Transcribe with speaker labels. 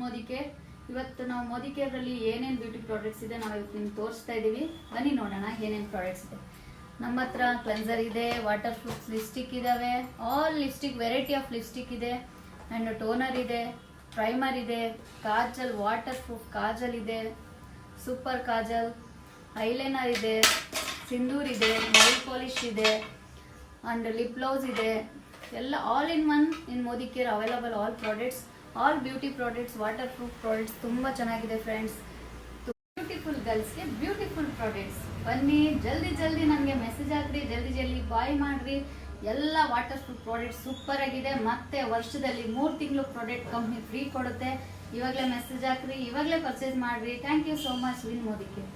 Speaker 1: ಮೋದಿಕೇರ್. ಇವತ್ತು ನಾವು ಮೋದಿಕೇರಲ್ಲಿ ಏನೇನು ಬ್ಯೂಟಿ ಪ್ರಾಡಕ್ಟ್ಸ್ ಇದೆ ನಾವು ಇವತ್ತು ನಿಮ್ಗೆ ತೋರಿಸ್ತಾ ಇದ್ದೀವಿ. ಬನ್ನಿ ನೋಡೋಣ ಏನೇನು ಪ್ರಾಡಕ್ಟ್ಸ್ ಇದೆ. ನಮ್ಮ ಹತ್ರ ಕ್ಲೆನ್ಸರ್ ಇದೆ, ವಾಟರ್ ಪ್ರೂಫ್ ಲಿಪ್ಸ್ಟಿಕ್ ಇದಾವೆ, all lipstick variety of lipstick ಇದೆ, ಆ್ಯಂಡ್ ಟೋನರ್ ಇದೆ, ಪ್ರೈಮರ್ ಇದೆ, ಕಾಜಲ್ ವಾಟರ್ ಪ್ರೂಫ್ ಕಾಜಲ್ ಇದೆ, ಸೂಪರ್ ಕಾಜಲ್, ಐಲೈನರ್ ಇದೆ, ಸಿಂದೂರ್ ಇದೆ, ನೈಲ್ ಪಾಲಿಶ್ ಇದೆ, ಆ್ಯಂಡ್ ಲಿಪ್ ಗ್ಲೌಸ್ ಇದೆ. ಎಲ್ಲ all in one in Modicare available all products, all beauty products, waterproof products. ತುಂಬ ಚೆನ್ನಾಗಿದೆ ಫ್ರೆಂಡ್ಸ್. ಬ್ಯೂಟಿಫುಲ್ ಗರ್ಲ್ಸ್ಗೆ ಬ್ಯೂಟಿಫುಲ್ ಪ್ರಾಡಕ್ಟ್ಸ್. ಬನ್ನಿ ಜಲ್ದಿ ಜಲ್ದಿ ನನಗೆ ಮೆಸೇಜ್ ಹಾಕ್ರಿ, ಜಲ್ದಿ ಜಲ್ದಿ ಬಾಯ್ ಮಾಡಿರಿ. ಎಲ್ಲ ವಾಟರ್ ಪ್ರೂಫ್ ಪ್ರಾಡಕ್ಟ್ಸ್ ಸೂಪರ್ ಆಗಿದೆ. ಮತ್ತೆ ವರ್ಷದಲ್ಲಿ 3 ತಿಂಗಳು ಪ್ರಾಡಕ್ಟ್ ಕಂಪ್ನಿ ಫ್ರೀ ಕೊಡುತ್ತೆ. ಇವಾಗಲೇ ಮೆಸೇಜ್ ಹಾಕ್ರಿ, ಇವಾಗಲೇ ಪರ್ಚೇಸ್ ಮಾಡಿರಿ. Thank you so much win Modicare.